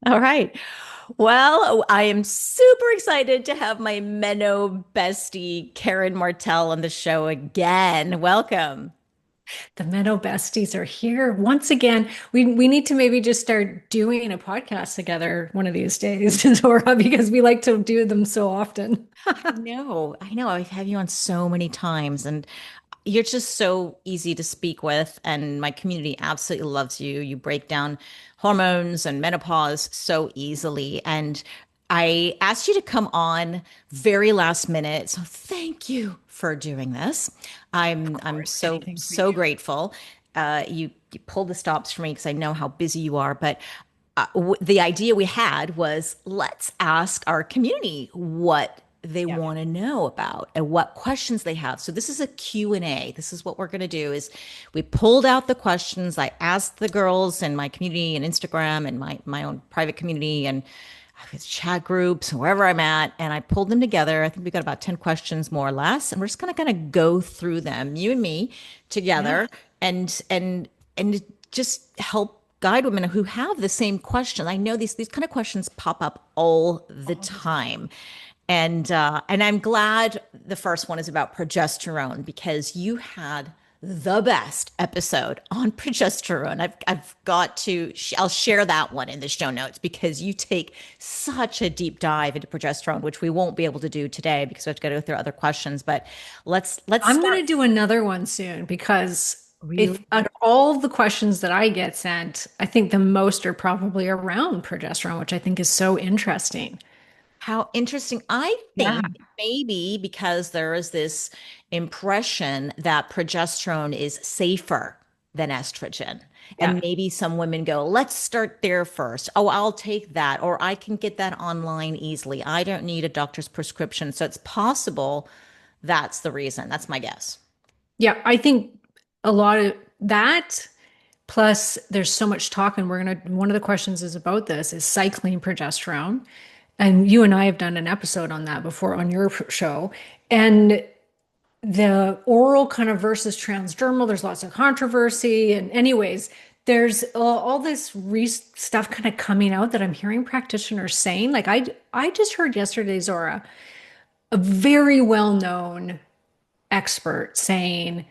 All right. Well, I am super excited to have my Meno bestie, Karen Martel, on the show again. Welcome. The Meno Besties are here once again. We need to maybe just start doing a podcast together one of these days, Zora, because we like to do them so often. I know. I've had you on so many times, and you're just so easy to speak with, and my community absolutely loves you. You break down hormones and menopause so easily. And I asked you to come on very last minute. So thank you for doing this. Of I'm course, so anything for so you. grateful. You pulled the stops for me because I know how busy you are, but the idea we had was let's ask our community what they Yeah. want to know about and what questions they have. So this is a Q&A. This is what we're going to do is we pulled out the questions. I asked the girls in my community and Instagram and my own private community and chat groups, wherever I'm at, and I pulled them together. I think we got about 10 questions more or less, and we're just going to kind of go through them, you and me Yeah. together and just help guide women who have the same question. I know these kind of questions pop up all the All the time. time. And I'm glad the first one is about progesterone because you had the best episode on progesterone. I've got to I'll share that one in the show notes because you take such a deep dive into progesterone, which we won't be able to do today because we have to go through other questions. But let's I'm going start to do another one soon because if really. out of all the questions that I get sent, I think the most are probably around progesterone, which I think is so interesting. How interesting. I Yeah. think maybe because there is this impression that progesterone is safer than estrogen. Yeah. And maybe some women go, let's start there first. Oh, I'll take that. Or I can get that online easily. I don't need a doctor's prescription. So it's possible that's the reason. That's my guess. Yeah. I think a lot of that. Plus, there's so much talk, and one of the questions is about this is cycling progesterone. And you and I have done an episode on that before on your show. And the oral kind of versus transdermal, there's lots of controversy. And, anyways, there's all this stuff kind of coming out that I'm hearing practitioners saying. Like, I just heard yesterday, Zora, a very well known expert saying,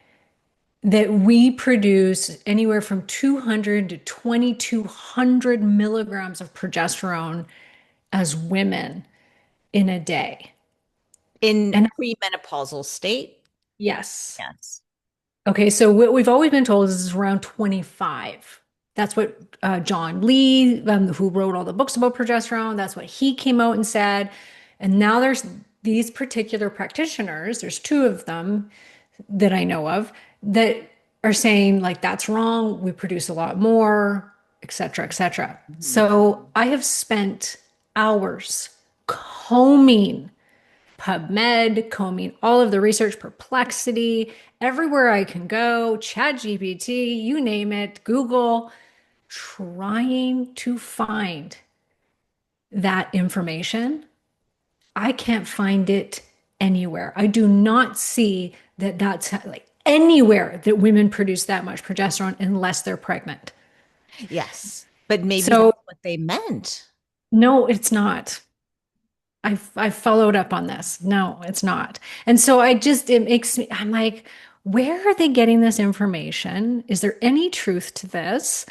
that we produce anywhere from 200 to 2,200 milligrams of progesterone as women in a day. In And premenopausal state, yes. yes. Okay, so what we've always been told is around 25. That's what John Lee, who wrote all the books about progesterone, that's what he came out and said. And now there's these particular practitioners, there's two of them that I know of that are saying like that's wrong, we produce a lot more, et cetera, et cetera. Mhm. So I have spent hours combing PubMed, combing all of the research, Perplexity, everywhere I can go, ChatGPT, you name it, Google, trying to find that information. I can't find it anywhere. I do not see that that's like anywhere that women produce that much progesterone unless they're pregnant. Yes. But maybe So that's what they meant. no, it's not. I've followed up on this. No, it's not. And so it makes me, I'm like, where are they getting this information? Is there any truth to this?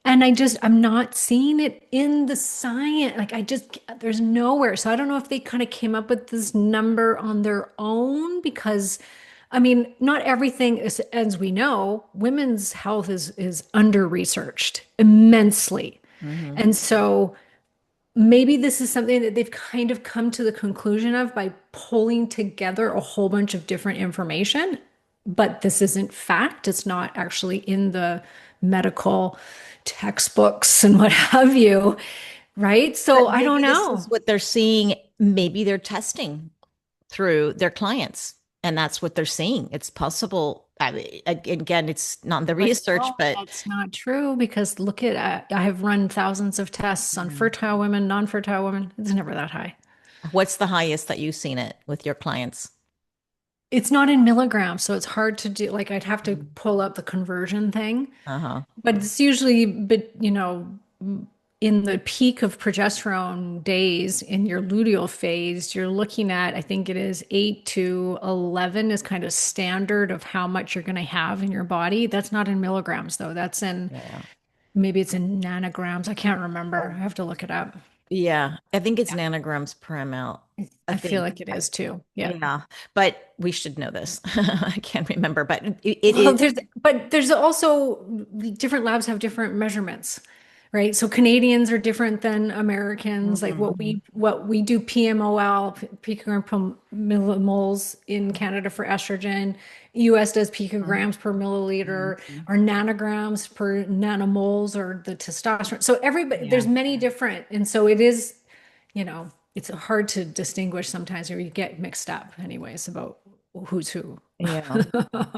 And I'm not seeing it in the science. Like there's nowhere. So I don't know if they kind of came up with this number on their own because, I mean, not everything is, as we know, women's health is under researched immensely. Mhm. And so maybe this is something that they've kind of come to the conclusion of by pulling together a whole bunch of different information. But this isn't fact. It's not actually in the medical textbooks and what have you. Right. But So I don't maybe this is know. what they're seeing. Maybe they're testing through their clients, and that's what they're seeing. It's possible. I mean, again, it's not the But research, no, but that's not true because look at I have run thousands of tests on Mhm. fertile women, non-fertile women. It's never that high. What's the highest that you've seen it with your clients? It's not in milligrams, so it's hard to do. Like I'd have to pull up the conversion thing. Uh-huh. But it's usually, but in the peak of progesterone days in your luteal phase, you're looking at, I think it is 8 to 11 is kind of standard of how much you're going to have in your body. That's not in milligrams, though. That's in, Yeah. maybe it's in nanograms. I can't remember. I have to look it up. Yeah. I think it's Yeah, nanograms per ml. I I feel think. like it is too. Yeah. Yeah. But we should know this. I can't remember, but it Well, is. there's also different labs have different measurements, right? So Canadians are different than Americans. Like Mhm. what we do PMOL, picogram per millimoles in Canada for estrogen. US does picograms per milliliter, Mhm. or nanograms per nanomoles, or the testosterone. So everybody, Yeah. there's many different, and so it is, it's hard to distinguish sometimes, or you get mixed up anyways about who's who. Yeah.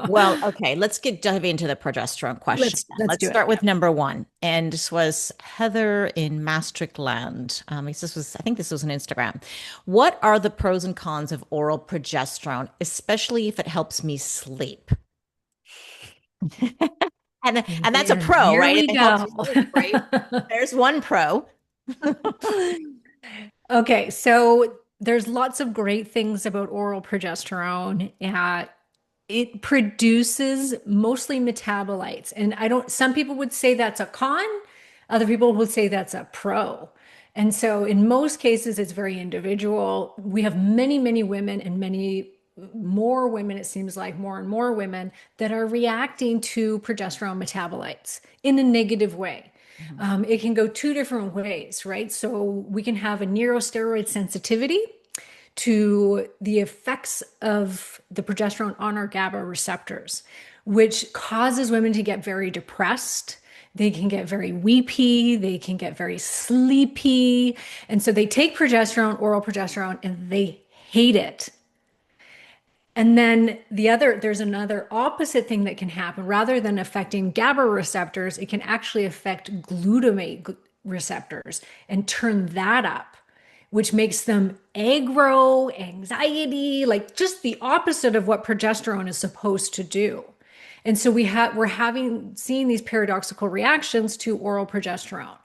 Well, okay, let's get dive into the progesterone question then. Let's Let's do it. start Yeah. with number one. And this was Heather in Maastrichtland. I think this was on Instagram. What are the pros and cons of oral progesterone, especially if it helps me sleep? And that's a And pro, here right? If we it helps go. you sleep, right? There's one pro. Okay, so there's lots of great things about oral progesterone. It produces mostly metabolites. And some people would say that's a con, other people would say that's a pro. And so in most cases, it's very individual. We have many, many women, and many more women, it seems like more and more women that are reacting to progesterone metabolites in a negative way. Mhm. It can go two different ways, right? So we can have a neurosteroid sensitivity to the effects of the progesterone on our GABA receptors, which causes women to get very depressed. They can get very weepy, they can get very sleepy. And so they take progesterone, oral progesterone, and they hate it. And then there's another opposite thing that can happen. Rather than affecting GABA receptors, it can actually affect glutamate receptors and turn that up, which makes them aggro, anxiety, like just the opposite of what progesterone is supposed to do. And so we're having seeing these paradoxical reactions to oral progesterone.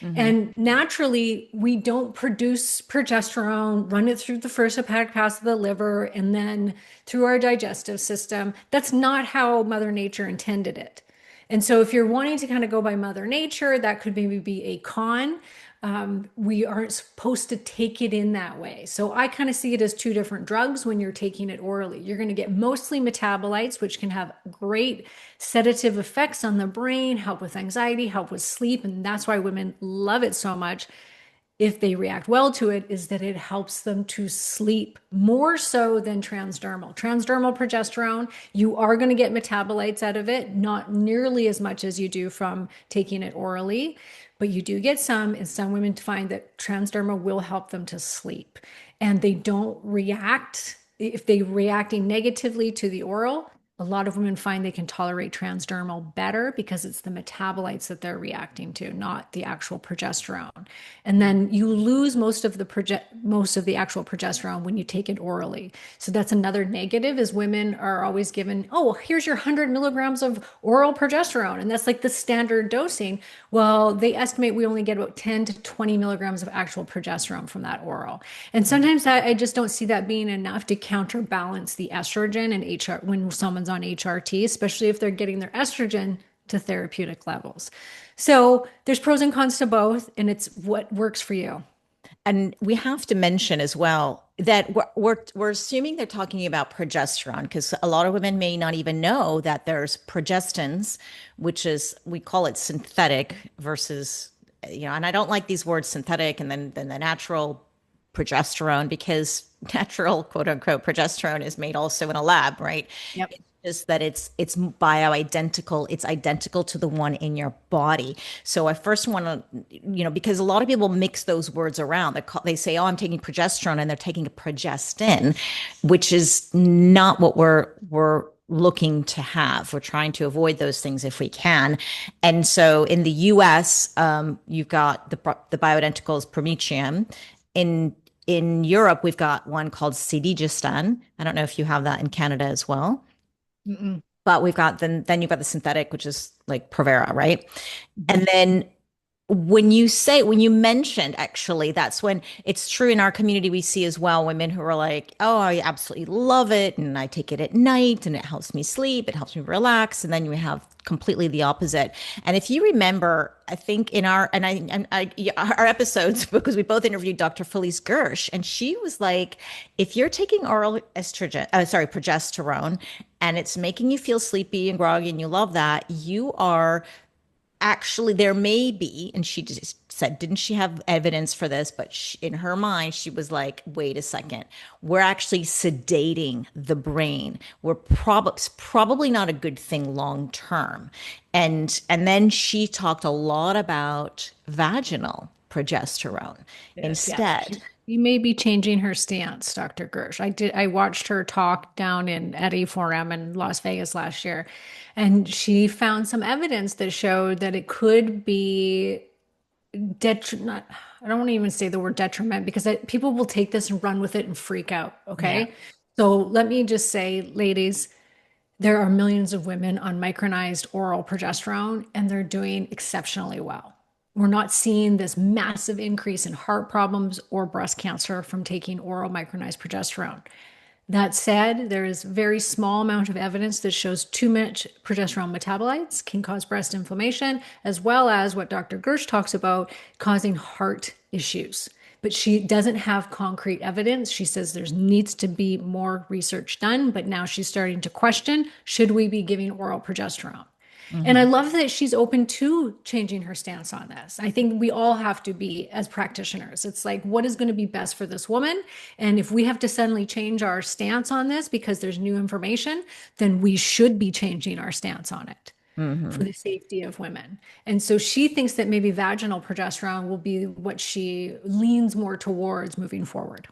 Mhm. And naturally, we don't produce progesterone, run it through the first hepatic pass of the liver, and then through our digestive system. That's not how Mother Nature intended it. And so, if you're wanting to kind of go by Mother Nature, that could maybe be a con. We aren't supposed to take it in that way. So, I kind of see it as two different drugs when you're taking it orally. You're going to get mostly metabolites, which can have great sedative effects on the brain, help with anxiety, help with sleep. And that's why women love it so much if they react well to it, is that it helps them to sleep more so than transdermal. Transdermal progesterone, you are going to get metabolites out of it, not nearly as much as you do from taking it orally, but you do get some. And some women find that transdermal will help them to sleep. And they don't react, if they're reacting negatively to the oral, a lot of women find they can tolerate transdermal better because it's the metabolites that they're reacting to, not the actual progesterone. And then you lose most of the actual progesterone when you take it orally. So that's another negative, is women are always given, oh, here's your 100 milligrams of oral progesterone, and that's like the standard dosing. Well, they estimate we only get about 10 to 20 milligrams of actual progesterone from that oral. And sometimes I just don't see that being enough to counterbalance the estrogen and HR when someone's on HRT, especially if they're getting their estrogen to therapeutic levels. So there's pros and cons to both, and it's what works for you. And we have to mention as well that we're assuming they're talking about progesterone, because a lot of women may not even know that there's progestins, which is, we call it synthetic versus, and I don't like these words synthetic and then the natural progesterone, because natural quote unquote progesterone is made also in a lab, right? Yep. It's just that it's bioidentical. It's identical to the one in your body. So I first want to, because a lot of people mix those words around. They say, "Oh, I'm taking progesterone," and they're taking a progestin, which is not what we're looking to have. We're trying to avoid those things if we can. And so in the US, you've got the bioidenticals prometrium. In Europe, we've got one called Cedigestan. I don't know if you have that in Canada as well. Mm-mm. But we've got then you've got the synthetic, which is like Provera, right? And then when you mentioned, actually, that's when it's true in our community. We see as well women who are like, oh, I absolutely love it. And I take it at night and it helps me sleep. It helps me relax. And then you have completely the opposite. And if you remember, I think in our, yeah, our episodes, because we both interviewed Dr. Felice Gersh, and she was like, if you're taking oral progesterone, and it's making you feel sleepy and groggy and you love that, you are actually, there may be, and she just said, didn't she have evidence for this? But in her mind, she was like, wait a second, we're actually sedating the brain. We're probably not a good thing long term. And then she talked a lot about vaginal progesterone Yeah. instead. You may be changing her stance, Dr. Gersh. I watched her talk down at E4M in Las Vegas last year, and she found some evidence that showed that it could be detriment. I don't want to even say the word detriment because people will take this and run with it and freak out. Yeah. Okay. So let me just say, ladies, there are millions of women on micronized oral progesterone, and they're doing exceptionally well. We're not seeing this massive increase in heart problems or breast cancer from taking oral micronized progesterone. That said, there is very small amount of evidence that shows too much progesterone metabolites can cause breast inflammation, as well as what Dr. Gersh talks about, causing heart issues. But she doesn't have concrete evidence. She says there needs to be more research done, but now she's starting to question, should we be giving oral progesterone? And I Mhm. love that she's open to changing her stance on this. I think we all have to be as practitioners. It's like, what is going to be best for this woman? And if we have to suddenly change our stance on this because there's new information, then we should be changing our stance on it for Mhm. the safety of women. And so she thinks that maybe vaginal progesterone will be what she leans more towards moving forward.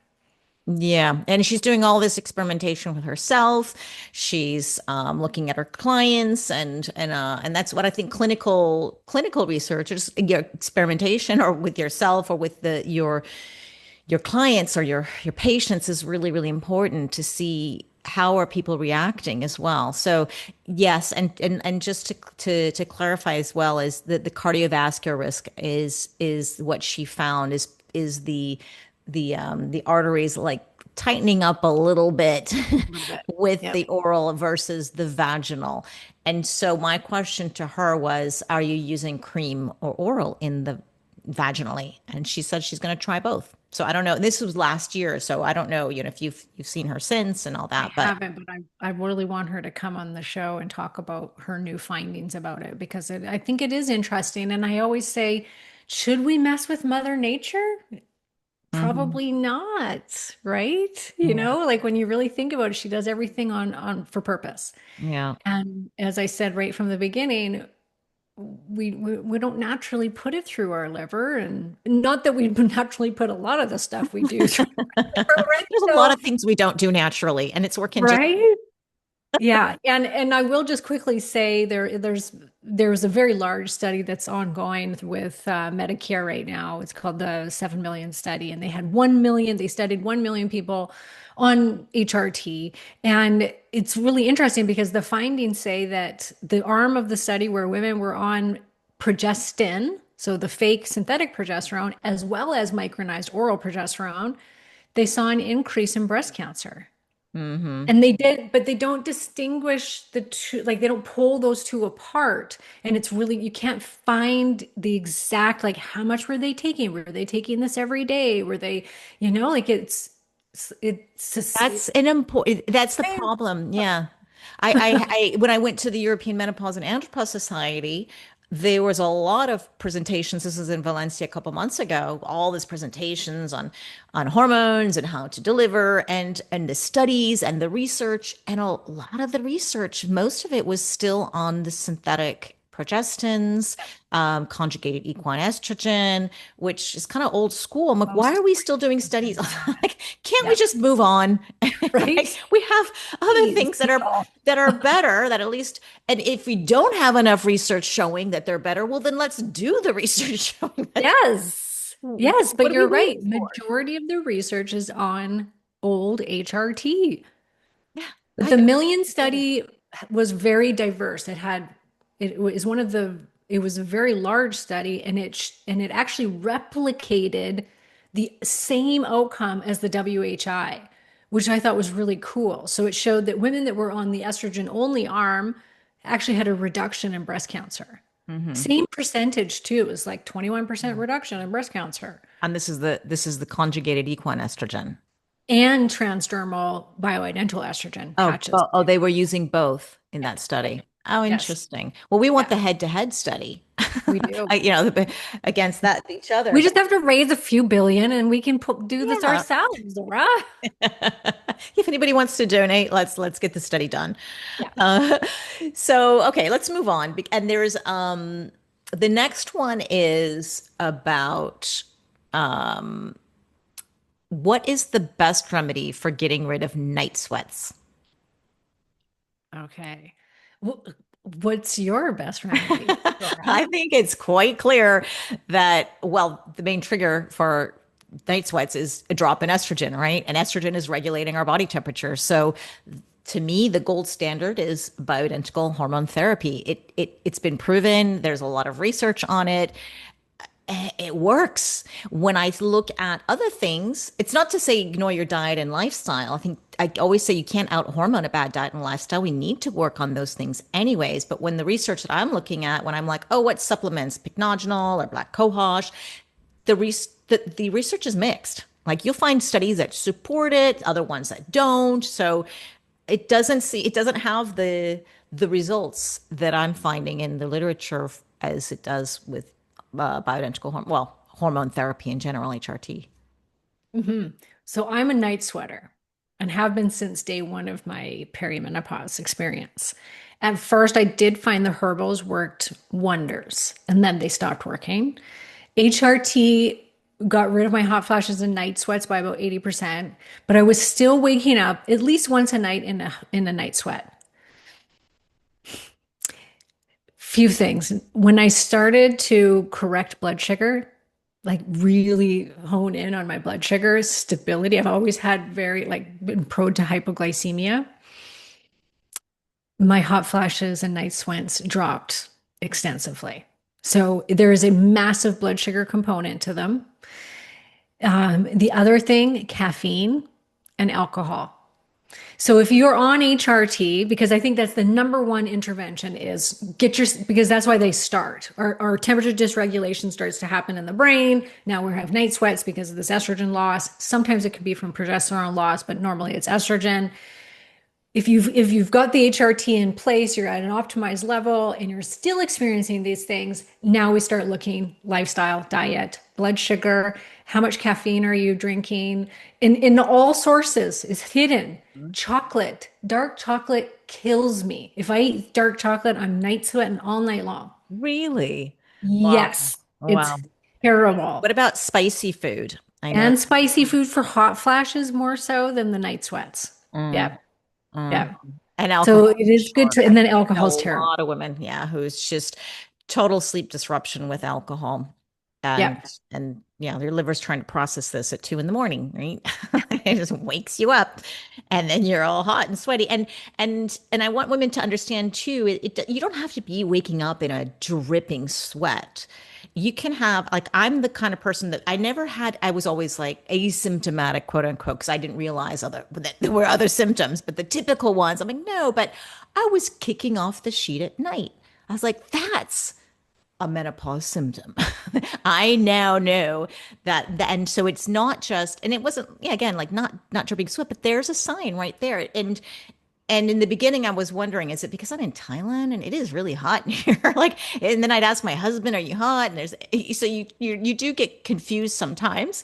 Yeah, and she's doing all this experimentation with herself. She's looking at her clients, and that's what I think clinical research, or just your experimentation, or with yourself, or with your clients or your patients, is really really important to see how are people reacting as well. So yes, and just to clarify as well, is that the cardiovascular risk is what she found is the arteries like tightening up a little bit A little bit. with Yep. the oral versus the vaginal. And so my question to her was, are you using cream or oral in the vaginally? And she said she's going to try both. So I don't know. This was last year, so I don't know, if you've seen her since and all I that, but haven't, but I really want her to come on the show and talk about her new findings about it because I think it is interesting. And I always say, should we mess with Mother Nature? mhm. Probably not, right? Yeah. Like when you really think about it, she does everything on for purpose. Yeah. And as I said right from the beginning, we don't naturally put it through our liver, and not that we naturally put a lot of the stuff we do through our liver, right? There's a lot So, of things we don't do naturally, and it's working just right? Yeah, and I will just quickly say there's a very large study that's ongoing with Medicare right now. It's called the 7 million study, and they studied 1 million people on HRT, and it's really interesting because the findings say that the arm of the study where women were on progestin, so the fake synthetic progesterone, as well as micronized oral progesterone, they saw an increase in breast cancer. hmm And they did, but they don't distinguish the two, like they don't pull those two apart. And it's really, you can't find the exact, like how much were they taking? Were they taking this every day? Were they, like it's just, that's the problem. Yeah. When I went to the European Menopause and Andropause Society, there was a lot of presentations. This was in Valencia a couple months ago. All these presentations on hormones and how to deliver, and the studies and the research, and a lot of the research, most of it was still on the synthetic progestins, conjugated equine estrogen, which is kind of old school. I'm like, why most are we still doing have been studies? that. Like, can't we Yeah. just move on? Right? Like, we have other Please, things people. that are better, that at least, and if we don't have enough research showing that they're better, well, then let's do the research showing that. Yes. Yes, What but are we you're waiting right. for? Majority of the research is on old HRT. Yeah, But the million study was very diverse. It was one of the It was a very large study, and it actually replicated the same outcome as the WHI, which I thought was really cool. So it showed that women that were on the estrogen only arm actually had a reduction in breast cancer. Hmm. Same percentage too. It was like 21% reduction in breast cancer And this is the conjugated equine estrogen. and transdermal bioidentical estrogen Oh, patches. oh, they were using both in that study. Oh, Yes. interesting. Well, we want Yeah, the head-to-head study, we do. against that each other. We But just have to raise a few billion and we can do this yeah, ourselves, Laura. if anybody wants to donate, let's get the study done. Yeah. Uh, so okay, let's move on. And there's the next one is about what is the best remedy for getting rid of night sweats? Okay. What's your best remedy, Laura? I think it's quite clear that, well, the main trigger for night sweats is a drop in estrogen, right? And estrogen is regulating our body temperature. So to me, the gold standard is bioidentical hormone therapy. It's been proven. There's a lot of research on it. It works. When I look at other things, it's not to say ignore your diet and lifestyle. I think I always say you can't out hormone a bad diet and lifestyle. We need to work on those things anyways. But when the research that I'm looking at, when I'm like, oh, what supplements, pycnogenol or black cohosh, the research is mixed. Like you'll find studies that support it, other ones that don't. So it doesn't have the results that I'm finding in the literature as it does with bioidentical hormone therapy in general, HRT. Hmm. So I'm a night sweater and have been since day one of my perimenopause experience. At first, I did find the herbals worked wonders, and then they stopped working. HRT got rid of my hot flashes and night sweats by about 80%, but I was still waking up at least once a night in a night sweat. Few things. When I started to correct blood sugar, like really hone in on my blood sugar stability, I've always had been prone to hypoglycemia. My hot flashes and night sweats dropped extensively. So there is a massive blood sugar component to them. The other thing, caffeine and alcohol. So if you're on HRT, because I think that's the number one intervention is because that's why they start. Our temperature dysregulation starts to happen in the brain. Now we have night sweats because of this estrogen loss. Sometimes it could be from progesterone loss, but normally it's estrogen. If you've got the HRT in place, you're at an optimized level and you're still experiencing these things, now we start looking lifestyle, diet, blood sugar, how much caffeine are you drinking? In all sources is hidden. Chocolate, dark chocolate kills me. If I eat dark chocolate, I'm night sweating all night long. Really? Wow. Yes, it's Wow. terrible. What about spicy food? I know. And spicy food for hot flashes more so than the night sweats. Mm, Yeah. mm. Yeah. And So alcohol, it for is good sure. to, and then I know a alcohol's terrible. lot of women, yeah, who's just total sleep disruption with alcohol. And Yeah. and yeah, your liver's trying to process this at 2 a.m, right? It just wakes you up and then you're all hot and sweaty. And I want women to understand too, you don't have to be waking up in a dripping sweat. You can have, like, I'm the kind of person that I was always like asymptomatic, quote unquote, because I didn't realize that there were other symptoms, but the typical ones, I'm like, no, but I was kicking off the sheet at night. I was like, that's a menopause symptom. I now know and so it's not just, and it wasn't, yeah, again, like not dripping sweat, but there's a sign right there. And in the beginning, I was wondering, is it because I'm in Thailand and it is really hot in here? Like, and then I'd ask my husband, "Are you hot?" And so you do get confused sometimes,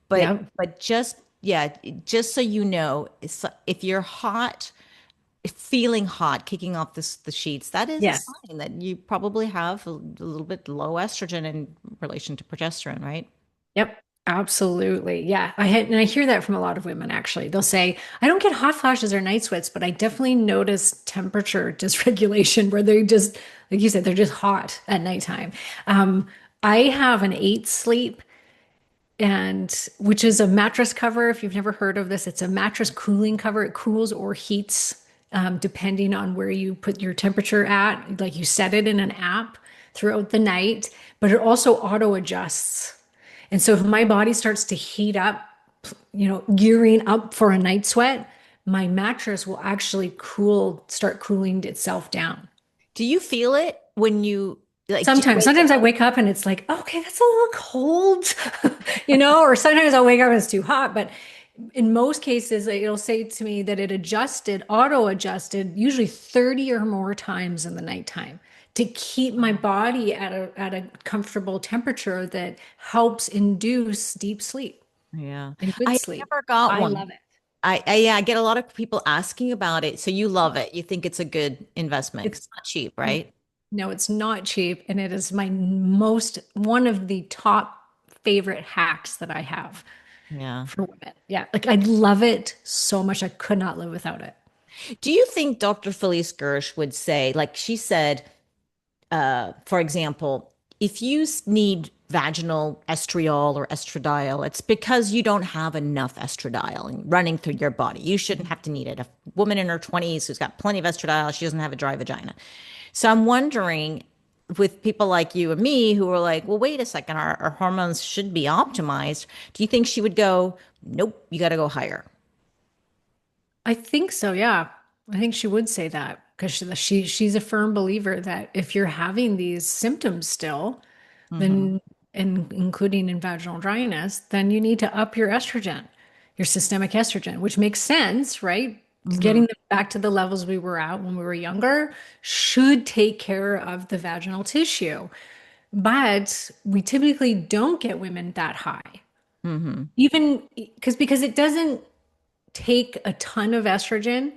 Yeah. but just yeah, just so you know, if you're hot, feeling hot, kicking off the sheets, that is a Yes. sign that you probably have a little bit low estrogen in relation to progesterone, right? Yep. Absolutely. Yeah. And I hear that from a lot of women actually. They'll say, I don't get hot flashes or night sweats, but I definitely notice temperature dysregulation where they just, like you said, they're just hot at nighttime. I have an 8 sleep and which is a mattress cover. If you've never heard of this, it's a mattress cooling cover. It cools or heats depending on where you put your temperature at. Like you set it in an app. throughout the night, but it also auto adjusts. And so if my body starts to heat up, gearing up for a night sweat, my mattress will actually start cooling itself down. Do you feel it when you like do you Sometimes, wake sometimes I up? wake up and it's like, okay, that's a little cold, or sometimes I'll wake up and it's too hot. But in most cases, it'll say to me that it auto adjusted, usually 30 or more times in the nighttime to keep my body at a comfortable temperature that helps induce deep sleep Yeah. and good I sleep. never got I one. love it. Yeah, I get a lot of people asking about it. So you love it. You think it's a good investment 'cause It's it's not cheap, right? no, it's not cheap, and it is one of the top favorite hacks that I have Yeah. for women. Yeah, like I love it so much. I could not live without it. Do you think Dr. Felice Gersh would say, like she said, for example, if you need vaginal estriol or estradiol, it's because you don't have enough estradiol running through your body. You shouldn't have to need it. A woman in her 20s who's got plenty of estradiol, she doesn't have a dry vagina. So I'm wondering with people like you and me who are like, well, wait a second, our hormones should be optimized. Do you think she would go, nope, you got to go higher? I think so, yeah. I think she would say that because she's a firm believer that if you're having these symptoms still, Hmm. then and including in vaginal dryness, then you need to up your estrogen, your systemic estrogen, which makes sense, right? Hmm. Getting them back to the levels we were at when we were younger should take care of the vaginal tissue. But we typically don't get women that high. Hmm. Even because it doesn't take a ton of estrogen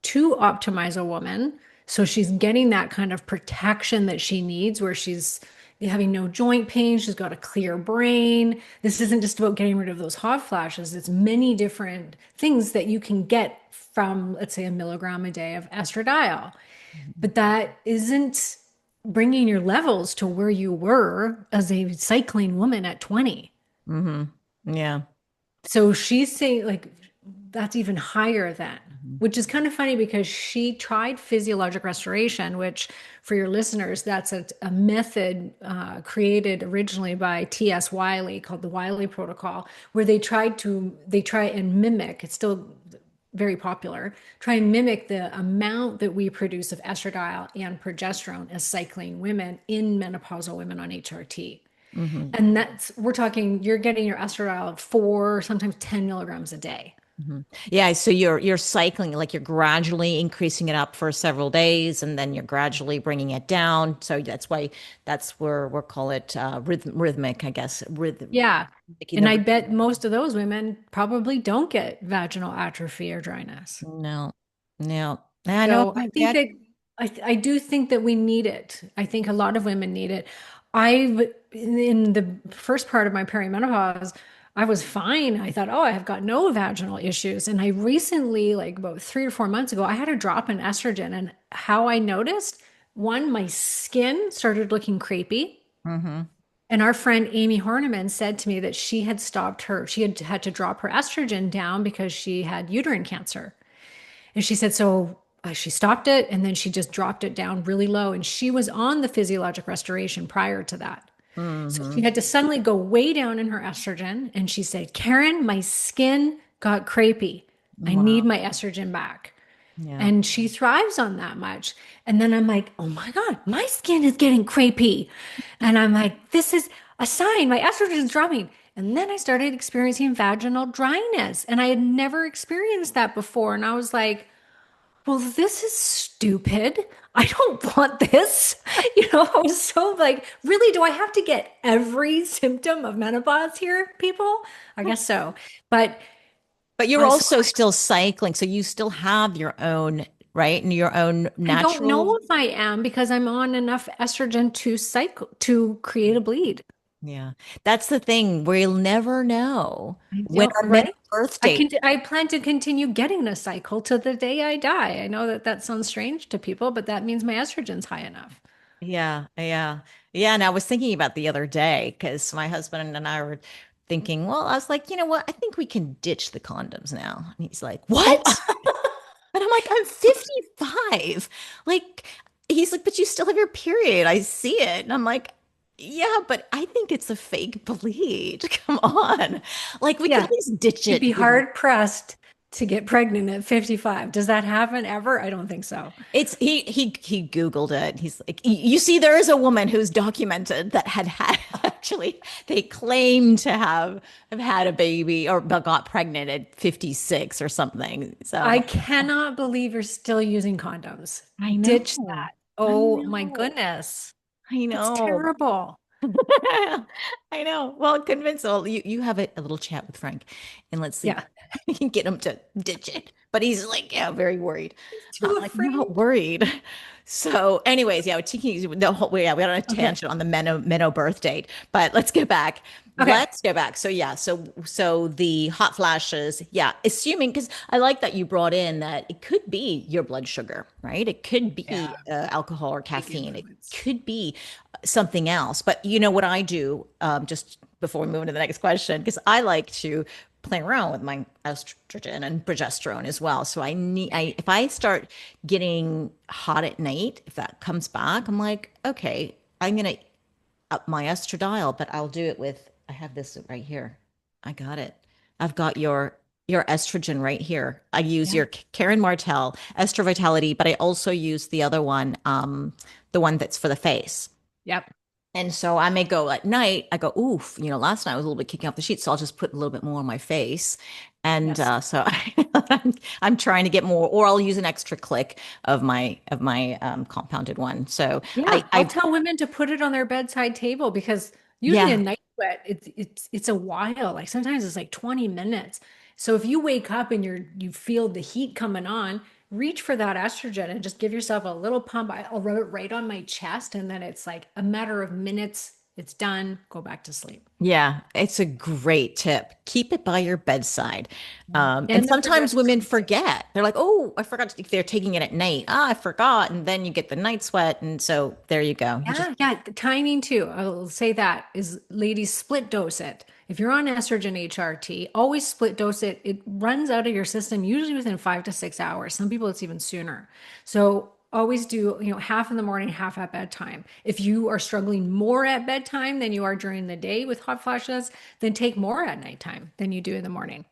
to optimize a woman. So she's getting that kind of protection that she needs, where she's having no joint pain. She's got a clear brain. This isn't just about getting rid of those hot flashes. It's many different things that you can get from, let's say, a milligram a day of estradiol. But that isn't bringing your levels to where you were as a cycling woman at 20. Hmm. Yeah. So she's saying like that's even higher than, Mhm. which is kind of funny because she tried physiologic restoration, which for your listeners, that's a method created originally by T.S. Wiley called the Wiley Protocol, where they try and mimic, it's still very popular, try and mimic the amount that we produce of estradiol and progesterone as cycling women in menopausal women on HRT. Hmm. And we're talking, you're getting your estradiol 4, sometimes 10 milligrams a day. Hmm. Yeah, so you're cycling, like you're gradually increasing it up for several days, and then you're gradually bringing it down. So that's where we'll call it rhythmic, I guess. Yeah. Making And the I bet most of those women probably don't get vaginal atrophy or dryness. no, no. I know. So I think that I do think that we need it. I think a lot of women need it. In the first part of my perimenopause, I was fine. I thought, oh, I have got no vaginal issues. And I recently, like about 3 or 4 months ago, I had a drop in estrogen. And how I noticed, one, my skin started looking crepey. Hmm. And our friend Amy Horniman said to me that she had had to drop her estrogen down because she had uterine cancer. And she said, so she stopped it and then she just dropped it down really low. And she was on the physiologic restoration prior to that. So she Hmm. had to suddenly go way down in her estrogen. And she said, Karen, my skin got crepey. I need Wow. my estrogen back. Yeah. And she thrives on that much. And then I'm like, oh my God, my skin is getting crepey. And I'm like, this is a sign my estrogen is dropping. And then I started experiencing vaginal dryness. And I had never experienced that before. And I was like, well, this is stupid. I don't want this. I was so like, really, do I have to get every symptom of menopause here, people? I guess so. But But you're so also still cycling, so you still have your own, right? And your own I don't know natural. if I am because I'm on enough estrogen to create a bleed. Yeah. That's the thing. We'll never know I when don't, our mental right? birth date. I plan to continue getting a cycle to the day I die. I know that that sounds strange to people, but that means my estrogen's high enough. Yeah, yeah. Yeah, and I was thinking about the other day because my husband and I were thinking, well, I was like, you know what? I think we can ditch the condoms now. And he's like, Oh, what? And I'm like, I'm 55. Like, he's like, but you still have your period. I see it. And I'm like, yeah, but I think it's a fake bleed. Come on. Like we could Yeah. at least ditch You'd it. be hard pressed to get pregnant at 55. Does that happen ever? I don't think so. It's he Googled it. He's like, you see, there is a woman who's documented that had actually they claim to have had a baby or got pregnant at 56 or something. I So cannot believe you're still using condoms. I know. Ditch that. I Oh my know. goodness. I That's know. terrible. I know. Well, convince well, you have a little chat with Frank and let's see Yeah. if we can get him to ditch it. But he's like, yeah, very worried. Too I'm like, not afraid. worried. So, anyways, yeah, we're taking the whole yeah, we got on a Okay. tangent on the Meno birth date, but let's go back. Okay. Let's go back. So yeah, so the hot flashes, yeah, assuming because I like that you brought in that it could be your blood sugar, right? It could be Yeah. alcohol or Big caffeine. It influence. could be something else. But you know what I do, just before we move into the next question, because I like to play around with my estrogen and progesterone as well. So if I start getting hot at night, if that comes back, I'm like, okay, I'm gonna up my estradiol, but I'll do it with, I have this right here. I got it. I've got your estrogen right here. I use Yeah. your Karen Martel Estro Vitality, but I also use the other one, the one that's for the face. Yep. And so I may go at night, I go, oof, last night I was a little bit kicking off the sheets, so I'll just put a little bit more on my face. And Yes. I'm trying to get more, or I'll use an extra click of my compounded one. So Yeah. I'll I tell women to put it on their bedside table because usually a yeah, night sweat, it's a while. Like sometimes it's like 20 minutes. So if you wake up and you feel the heat coming on, reach for that estrogen and just give yourself a little pump. I'll rub it right on my chest, and then it's like a matter of minutes. It's done. Go back to sleep. yeah, it's a great tip. Keep it by your bedside. And And the sometimes women progesterone too. forget. They're like, oh, I forgot if they're taking it at night. Ah, I forgot. And then you get the night sweat. And so there you go. You just, Yeah, yeah, the timing too. I'll say that is ladies split dose it. If you're on estrogen HRT, always split dose it. It runs out of your system usually within 5 to 6 hours. Some people it's even sooner. So always do, half in the morning, half at bedtime. If you are struggling more at bedtime than you are during the day with hot flashes, then take more at nighttime than you do in the morning.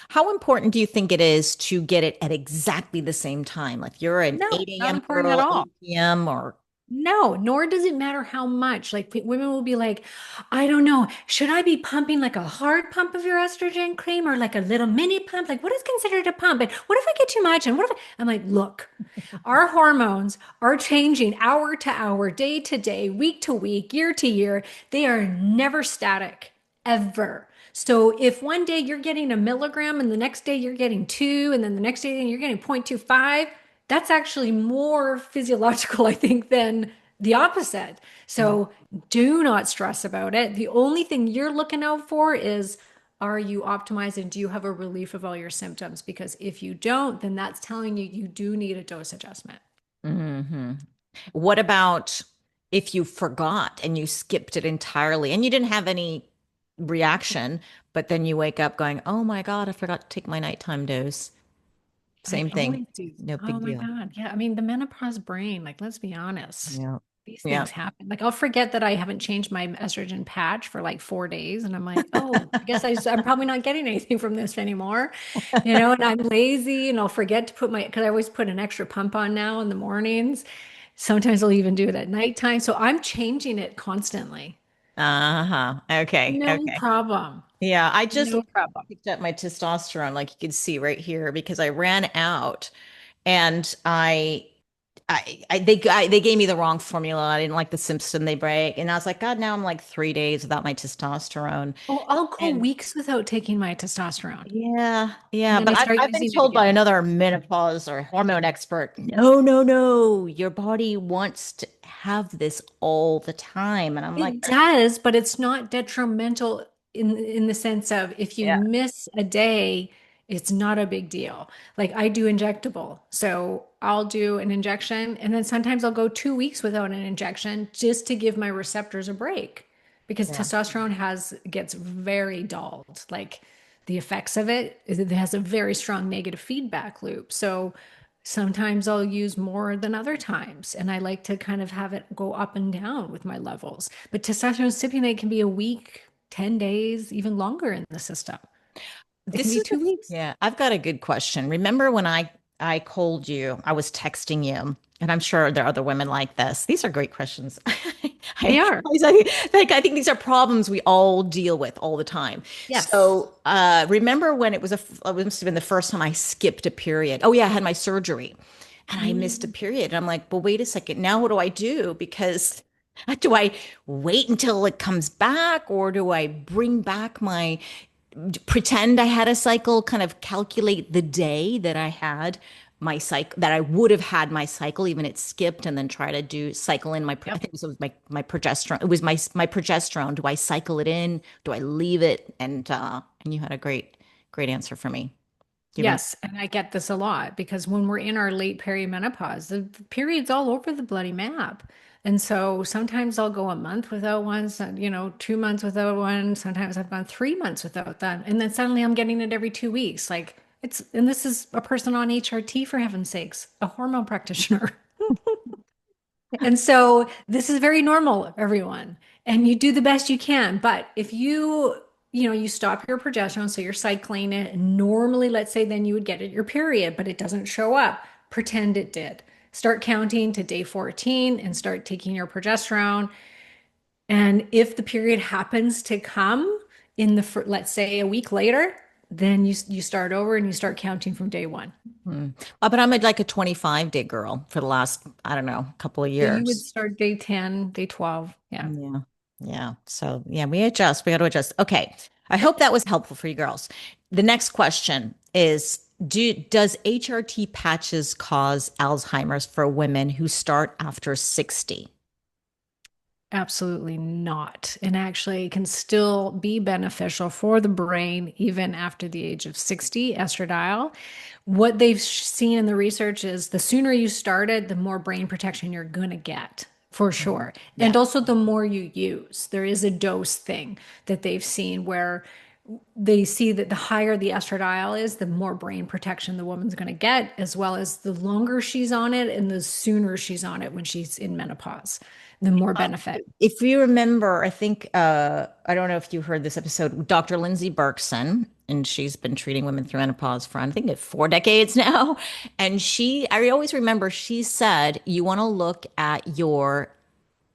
how important do you think it is to get it at exactly the same time? Like you're an No, 8 not a.m. important at girl, all. 8 p.m. or No, nor does it matter how much. Like women will be like, I don't know, should I be pumping like a hard pump of your estrogen cream or like a little mini pump? Like, what is considered a pump? And what if I get too much? And what if I'm like, look, our hormones are changing hour to hour, day to day, week to week, year to year. They are never static, ever. So if one day you're getting a milligram and the next day you're getting two, and then the next day you're getting 0.25, that's actually more physiological, I think, than the opposite. So do not stress about it. The only thing you're looking out for is, are you optimized and do you have a relief of all your symptoms? Because if you don't, then that's telling you you do need a dose adjustment. hmm. What about if you forgot and you skipped it entirely and you didn't have any reaction, but then you wake up going, oh my God, I forgot to take my nighttime dose. I Same thing. always do. No Oh big my deal. God. Yeah. I mean, the menopause brain, like, let's be honest. Yeah. These Yeah. things happen. Like, I'll forget that I haven't changed my estrogen patch for like 4 days. And I'm like, oh, I guess I'm probably not getting anything from this anymore. And I'm lazy and I'll forget to put because I always put an extra pump on now in the mornings. Sometimes I'll even do it at nighttime. So I'm changing it constantly. Uh-huh. Okay. No Okay. problem. Yeah, I just No problem. picked up my testosterone, like you can see right here, because I ran out and they gave me the wrong formula. I didn't like the Simpson they break. And I was like, God, now I'm like 3 days without my testosterone. Oh, I'll go And weeks without taking my testosterone. yeah, And yeah. then I But start I've been using it told by again. another menopause or hormone expert, no, no, no, your body wants to have this all the time. And I'm like, It does, but it's not detrimental in the sense of if you yeah, miss a day, it's not a big deal. Like I do injectable. So I'll do an injection and then sometimes I'll go 2 weeks without an injection just to give my receptors a break because yeah. testosterone gets very dulled. Like the effects of it has a very strong negative feedback loop. So Sometimes I'll use more than other times. And I like to kind of have it go up and down with my levels. But testosterone stipulate can be a week, 10 days, even longer in the system. It can This be is the 2 weeks. yeah, I've got a good question. Remember when I called you, I was texting you, and I'm sure there are other women like this. These are great questions. They are. I think these are problems we all deal with all the time. Yes. So, remember when it must have been the first time I skipped a period. Oh yeah, I had my surgery and I missed a Mm. period. And I'm like, well, wait a second. Now what do I do? Because do I wait until it comes back or do I bring back my pretend I had a cycle, kind of calculate the day that I had my cycle, that I would have had my cycle, even it skipped, and then try to do cycle in I Yep. think it was my progesterone. It was my progesterone. Do I cycle it in? Do I leave it? And you had a great answer for me. Do you remember? Yes, and I get this a lot because when we're in our late perimenopause, the period's all over the bloody map. And so sometimes I'll go a month without one, 2 months without one. Sometimes I've gone 3 months without that. And then suddenly I'm getting it every 2 weeks. And this is a person on HRT for heaven's sakes, a hormone practitioner. And so this is very normal, everyone. And you do the best you can. But if you stop your progesterone, so you're cycling it, and normally, let's say, then you would get it your period, but it doesn't show up. Pretend it did. Start counting to day 14 and start taking your progesterone. And if the period happens to come let's say a week later, then you start over and you start counting from day one. Hmm. But I'm like a 25-day girl for the last, I don't know, couple of So you would years. start day 10, day 12. Yeah. Yeah. Yeah. So yeah, we adjust. We got to adjust. Okay. I hope that was helpful for you girls. The next question is does HRT patches cause Alzheimer's for women who start after 60? Absolutely not. And actually can still be beneficial for the brain even after the age of 60, estradiol. What they've seen in the research is the sooner you started, the more brain protection you're going to get for Mhm. sure. And Yeah. also the more you use. There is a dose thing that they've seen where they see that the higher the estradiol is, the more brain protection the woman's going to get, as well as the longer she's on it and the sooner she's on it when she's in menopause, the more benefit. If you remember, I think I don't know if you heard this episode, Dr. Lindsay Berkson, and she's been treating women through menopause for I think 4 decades now. And I always remember she said you want to look at your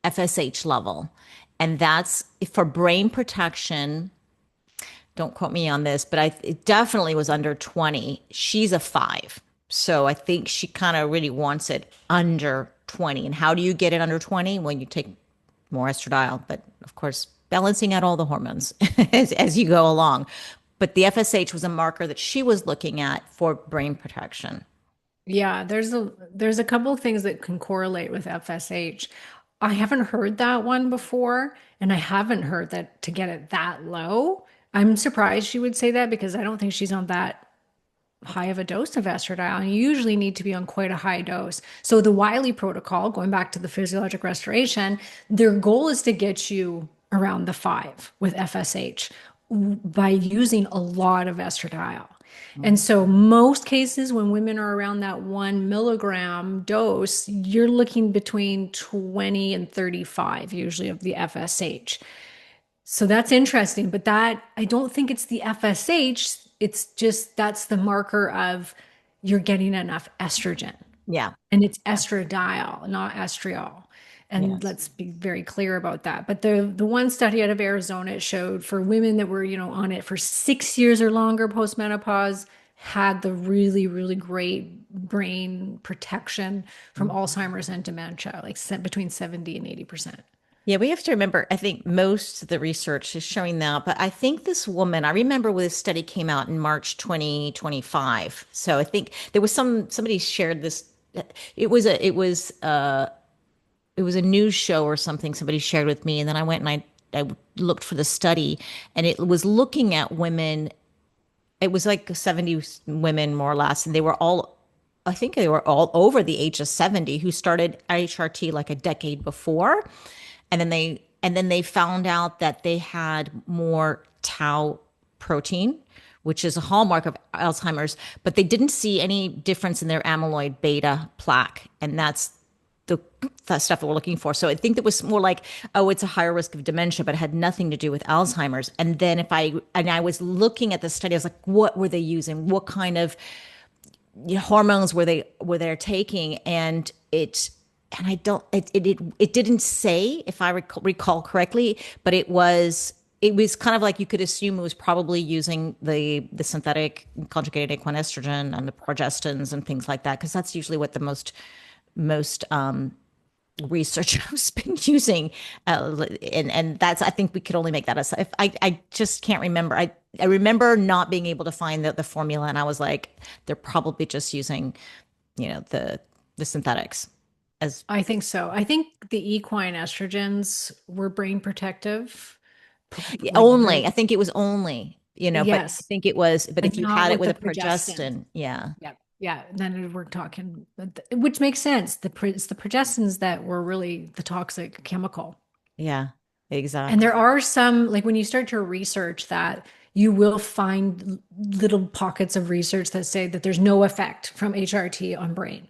FSH level, and that's for brain protection. Don't quote me on this, but it definitely was under 20. She's a 5. So I think she kind of really wants it under 20. And how do you get it under 20? Well, you take more estradiol, but of course, balancing out all the hormones as you go along. But the FSH was a marker that she was looking at for brain protection. Yeah, there's a couple of things that can correlate with FSH. I haven't heard that one before, and I haven't heard that to get it that low. I'm surprised she would say that because I don't think she's on that high of a dose of estradiol. And you usually need to be on quite a high dose. So the Wiley protocol, going back to the physiologic restoration, their goal is to get you around the 5 with FSH by using a lot of estradiol. And so most cases when women are around that 1 milligram dose, you're looking between 20 and 35 usually of the FSH. So that's interesting, but that I don't think it's the FSH. It's just that's the marker of you're getting enough estrogen. Yeah. And it's estradiol, not estriol. And Yes. let's be very clear about that. But the one study out of Arizona it showed for women that were, on it for 6 years or longer postmenopause had the really, really great brain protection from Alzheimer's and dementia, like between 70 and 80%. Yeah, we have to remember, I think most of the research is showing that, but I think this woman, I remember when this study came out in March 2025. So I think there was somebody shared this. It was a news show or something somebody shared with me. And then I went and I looked for the study and it was looking at women. It was like 70 women more or less. And I think they were all over the age of 70 who started HRT like a decade before and then they found out that they had more tau protein, which is a hallmark of Alzheimer's, but they didn't see any difference in their amyloid beta plaque. And that's the stuff that we're looking for. So I think that was more like, oh, it's a higher risk of dementia, but it had nothing to do with Alzheimer's. And then I was looking at the study, I was like, what were they using? What kind of hormones were they taking? And I don't, it didn't say, if I recall correctly, but it was kind of like you could assume it was probably using the synthetic conjugated equinestrogen and the progestins and things like that, because that's usually what the most research has been using, and that's, I think we could only make that as, if I just can't remember. I remember not being able to find the formula, and I was like, they're probably just using, the synthetics as I think so. I think the equine estrogens were brain protective, like only. I very, think it was only, but I yes, think it was. But if but you not had it with with the a progestin. progestin, yeah, Yeah. Yeah. Then we're talking, which makes sense. It's the progestins that were really the toxic chemical. yeah, And exactly. there are some, like when you start to research that, you will find little pockets of research that say that there's no effect from HRT on brain.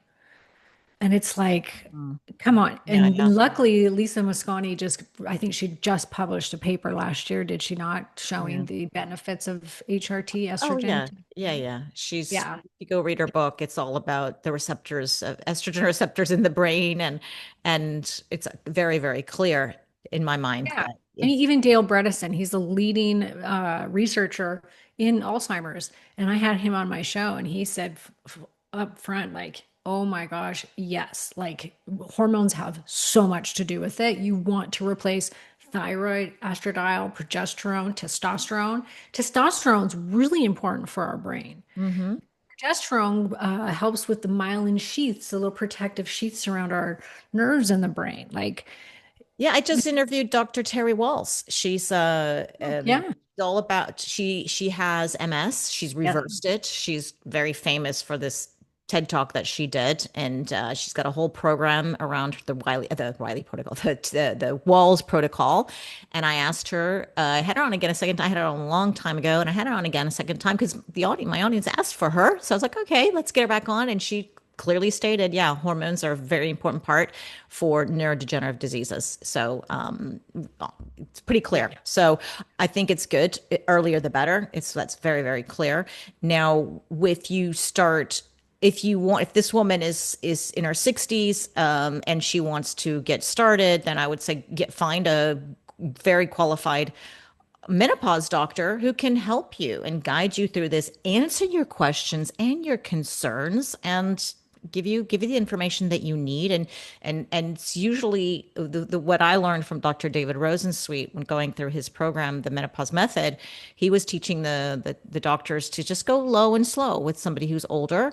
And it's like, Mm. come on. Yeah, And yeah. luckily, Lisa Mosconi I think she just published a paper last year, did she not, showing Yeah. the benefits of HRT Oh estrogen? yeah. Yeah, yeah. Yeah. If you go read her book, it's all about the receptors of estrogen receptors in the brain, and it's very, very clear in my mind Yeah. that And if even Dale Bredesen, he's the leading researcher in Alzheimer's. And I had him on my show, and he said up front, like, oh my gosh, yes, like hormones have so much to do with it. You want to replace thyroid, estradiol, progesterone, testosterone. Testosterone's really important for our brain. Mhm. Progesterone helps with the myelin sheaths, the little protective sheaths around our nerves in the brain. Like, Yeah, I just interviewed Dr. Terry Walls. She's yeah, all about, she has MS. She's yeah. reversed it. She's very famous for this TED talk that she did, and she's got a whole program around the Wiley protocol, the Walls protocol. And I asked her, I had her on again a second time. I had her on a long time ago, and I had her on again a second time because my audience asked for her. So I was like, okay, let's get her back on, and she clearly stated, yeah, hormones are a very important part for neurodegenerative diseases. So it's pretty clear. So I think it's good. Earlier the better. That's very, very clear. Now, if this woman is in her 60s, and she wants to get started, then I would say find a very qualified menopause doctor who can help you and guide you through this, answer your questions and your concerns, and give you the information that you need. And it's usually what I learned from Dr. David Rosensweet when going through his program, the menopause method. He was teaching the doctors to just go low and slow with somebody who's older.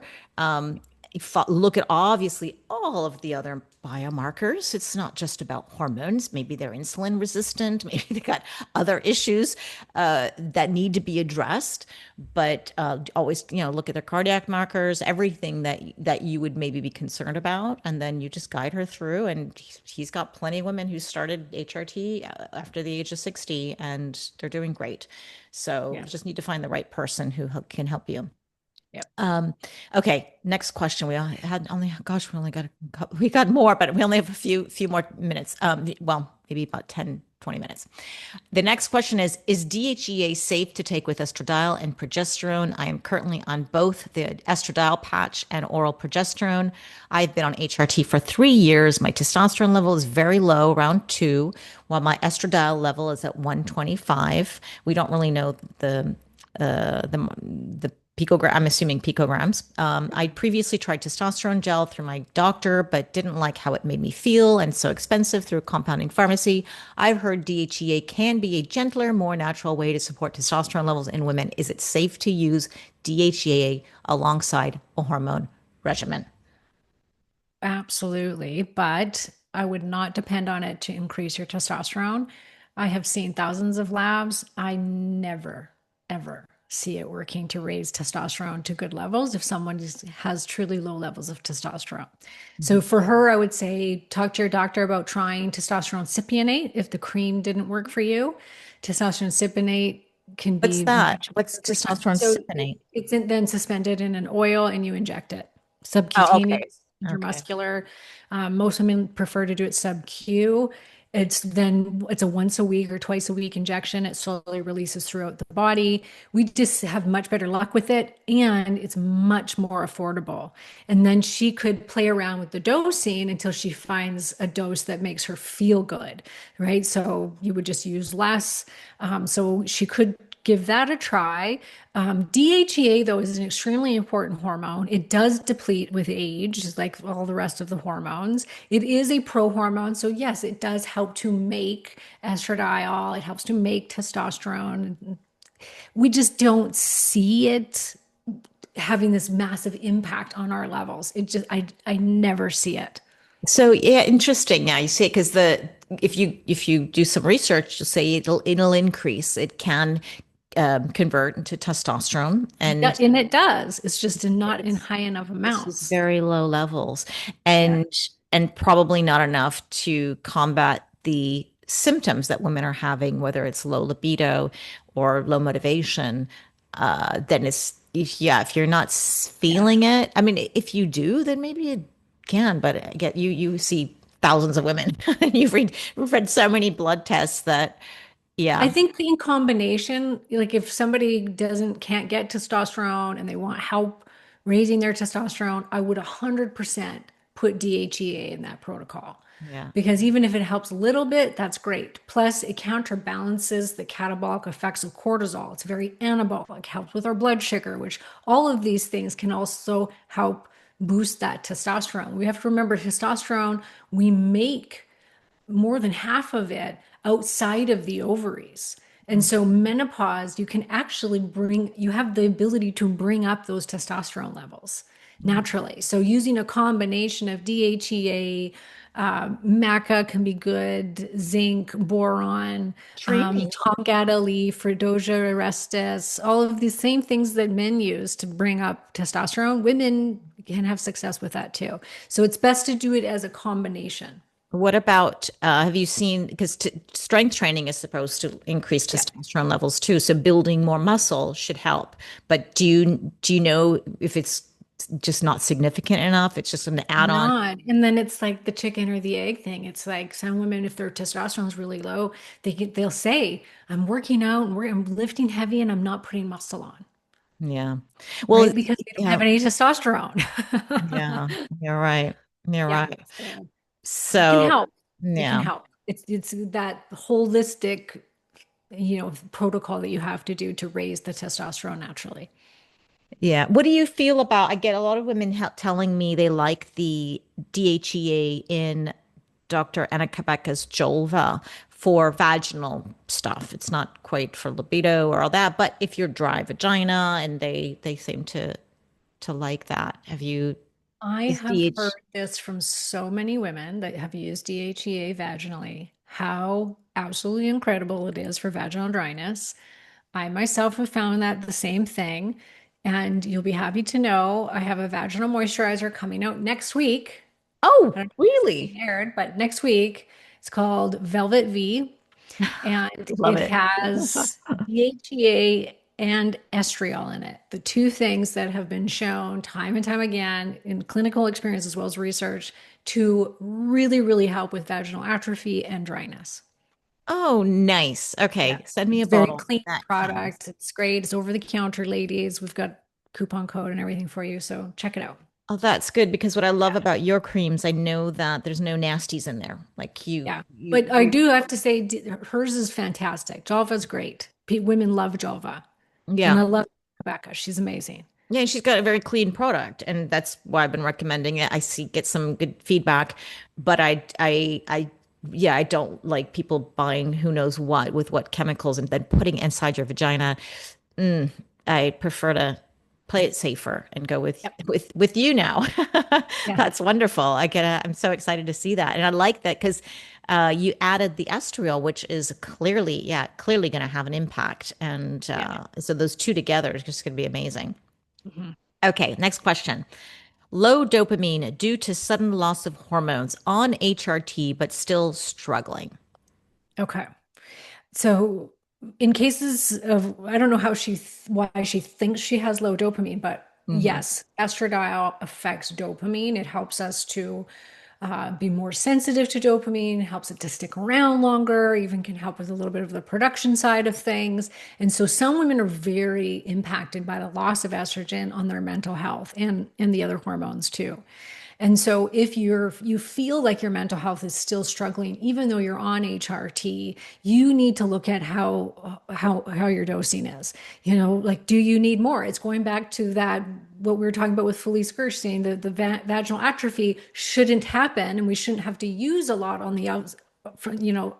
Look at obviously all of the other biomarkers. It's not just about hormones. Maybe they're insulin resistant. Maybe they got other issues that need to be addressed. But always, look at their cardiac markers, everything that you would maybe be concerned about, and then you just guide her through. And he's got plenty of women who started HRT after the age of 60, and they're doing great. So you Yeah. just need to find the right person who can help you. Yep. Okay, next question. We only got more, but we only have a few more minutes. Well, maybe about 10, 20 minutes. The next question is DHEA safe to take with estradiol and progesterone? I am currently on both the estradiol patch and oral progesterone. I've been on HRT for 3 years. My testosterone level is very low, around 2, while my estradiol level is at 125. We don't really know the picogram. I'm assuming picograms. I previously tried testosterone gel through my doctor, but didn't like how it made me feel, and so expensive through a compounding pharmacy. I've heard DHEA can be a gentler, more natural way to support testosterone levels in women. Is it safe to use DHEA alongside a hormone regimen? Absolutely. But I would not depend on it to increase your testosterone. I have seen thousands of labs. I never, ever see it working to raise testosterone to good levels if someone has truly low levels of testosterone. So Mhm. for her, I would say talk to your doctor about trying testosterone cypionate if the cream didn't work for you. Testosterone cypionate can What's be that? much What's percent. testosterone So cypionate? then suspended in an oil and you inject it. Oh, okay. Subcutaneous, Okay. intramuscular. Most women prefer to do it sub-Q. It's a once a week or twice a week injection. It slowly releases throughout the body. We just have much better luck with it, and it's much more affordable. And then she could play around with the dosing until she finds a dose that makes her feel good, right? So you would just use less. So she could give that a try. DHEA, though, is an extremely important hormone. It does deplete with age, just like all the rest of the hormones. It is a prohormone. So, yes, it does help to make estradiol, it helps to make testosterone. We just don't see it having this massive impact on our levels. I never see it. So yeah, interesting. Now you see it because the if you do some research, you'll say it'll increase. It can convert into testosterone, and And it does. It's just not in it's high enough this is amounts. very low levels, Yeah. and probably not enough to combat the symptoms that women are having, whether it's low libido or low motivation. Then it's if you're not Yeah. feeling it. I mean, if you do, then maybe it can. But again, you see thousands of women. You've read so many blood tests that I yeah, think in combination, like if somebody can't get testosterone and they want help raising their testosterone, I would 100% put DHEA in that protocol. yeah. Because even if it helps a little bit, that's great. Plus, it counterbalances the catabolic effects of cortisol. It's very anabolic, helps with our blood sugar, which all of these things can also help boost that testosterone. We have to remember testosterone, we make more than half of it outside of the ovaries. And so menopause, you have the ability to bring up those testosterone levels naturally. So using a combination of DHEA, maca can be good, zinc, boron, Dreamy. tongata leaf, Fredosia orestes, all of these same things that men use to bring up testosterone, women can have success with that too. So it's best to do it as a combination. What about have you seen because strength training is supposed to increase Yeah. testosterone levels too, so building more muscle should help. But do you know if it's just not significant enough? It's just an add-on. Not. And then it's like the chicken or the egg thing. It's like some women, if their testosterone is really low, they'll say, I'm working out and I'm lifting heavy and I'm not putting muscle on, Yeah. Well, right? Because they don't yeah, have any testosterone. yeah, you're right. You're Yeah. right. So it can So, help. It can yeah. help. It's that holistic, protocol that you have to do to raise the testosterone naturally. Yeah. What do you feel about? I get a lot of women telling me they like the DHEA in Dr. Anna Kabaka's Jolva for vaginal stuff. It's not quite for libido or all that, but if you're dry vagina and they seem to like that. Have you I is have DH heard this from so many women that have used DHEA vaginally, how absolutely incredible it is for vaginal dryness. I myself have found that the same thing. And you'll be happy to know I have a vaginal moisturizer coming out next week. I Oh, don't know if it's really? being aired, but next week it's called Velvet V and Love it it. has DHEA and estriol in it. The two things that have been shown time and time again in clinical experience as well as research to really, really help with vaginal atrophy and dryness. Oh, nice. Yeah. Okay, send me a It's a very bottle when clean that product. comes. It's great. It's over the counter, ladies. We've got coupon code and everything for you. So check it out. Oh, that's good because what I love Yeah. about your creams, I know that there's no nasties in there. Like Yeah. you, But I do have to say, hers is fantastic. Jolva's great. Women love Jolva. And yeah. I love Rebecca. She's amazing. Yeah, she's got a very clean product, and that's why I've been recommending it. I see get some good feedback, but yeah, I don't like people buying who knows what with what chemicals and then putting it inside your vagina. Mm, I prefer to play it safer and go with Yep. with you now. Yeah. That's wonderful. I'm so excited to see that, and I like that because you added the estriol, which is clearly going to have an impact, and Yeah. so those two together is just going to be amazing. Mhm. Okay, next question. Low dopamine due to sudden loss of hormones on HRT, but still struggling. Okay. So in cases of, I don't know why she thinks she has low dopamine, but Hmm. yes, estradiol affects dopamine. It helps us to be more sensitive to dopamine, helps it to stick around longer, even can help with a little bit of the production side of things. And so some women are very impacted by the loss of estrogen on their mental health and the other hormones too. And so if you feel like your mental health is still struggling, even though you're on HRT, you need to look at how your dosing is. You know, like, do you need more? It's going back to that what we were talking about with Felice Gersh saying that the vaginal atrophy shouldn't happen, and we shouldn't have to use a lot on the outs,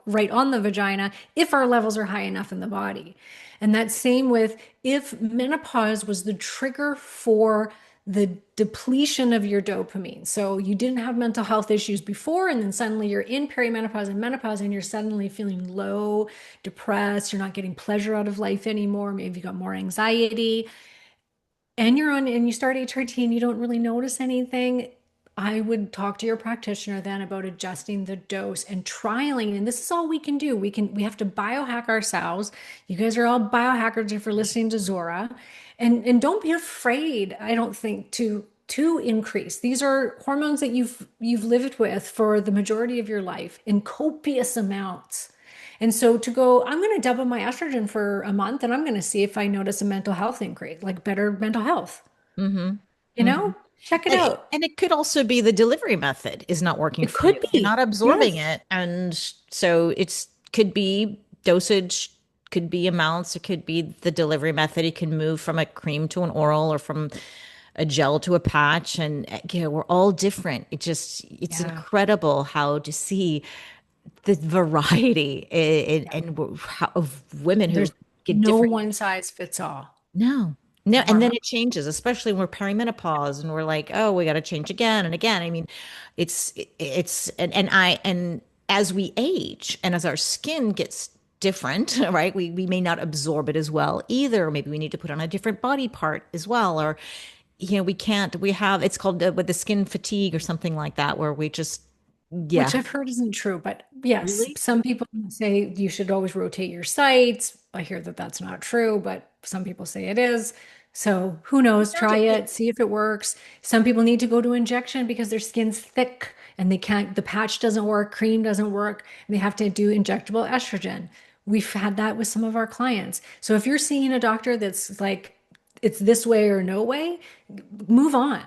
right on the vagina if our levels are high enough in the body. And that same with if menopause was the trigger for the depletion of your dopamine. So you didn't have mental health issues before, and then suddenly you're in perimenopause and menopause, and you're suddenly feeling low, depressed, you're not getting pleasure out of life anymore. Maybe you got more anxiety, and you start HRT and you don't really notice anything. I would talk to your practitioner then about adjusting the dose and trialing. And this is all we can do. We have to biohack ourselves. You guys are all biohackers if you're listening to Zora. And don't be afraid, I don't think, to increase. These are hormones that you've lived with for the majority of your life in copious amounts. And so to go, I'm going to double my estrogen for a month and I'm going to see if I notice a mental health increase, like better mental health. Hmm. You know, check it out. And it could also be the delivery method is not working It for you. could You're not be. absorbing Yes. it. And so it's could be dosage, could be amounts, it could be the delivery method. It can move from a cream to an oral or from a gel to a patch. And we're all different. It's Yeah. incredible how to see the variety of women who There's get no different. one size fits all No, no. And then hormone. it changes, especially when we're perimenopause and we're like, oh, we got to change again and again. I mean, and as we age and as our skin gets different, right? We may not absorb it as well either. Maybe we need to put on a different body part as well. Or, we can't, we have, it's called with the skin fatigue or something like that, where we just, yeah. Which I've heard isn't true, but yes, Really? some people say you should always rotate your sites. I hear that that's not true, but some people say it is. So who knows? Sounds Try like it. it, see if it works. Some people need to go to injection because their skin's thick and they can't, the patch doesn't work, cream doesn't work, and they have to do injectable estrogen. We've had that with some of our clients. So if you're seeing a doctor that's like, it's this way or no way, move on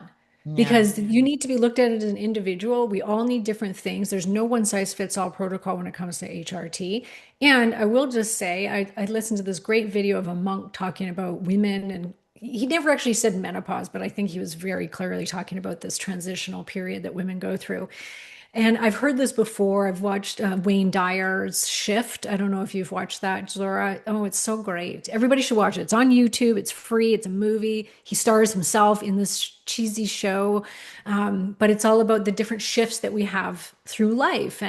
Yeah. because you need to be looked at as an individual. We all need different things. There's no one size fits all protocol when it comes to HRT. And I will just say, I listened to this great video of a monk talking about women, and he never actually said menopause, but I think he was very clearly talking about this transitional period that women go through. And I've heard this before. I've watched Wayne Dyer's Shift. I don't know if you've watched that, Zora. Oh, it's so great. Everybody should watch it. It's on YouTube. It's free. It's a movie. He stars himself in this cheesy show, but it's all about the different shifts that we have through life.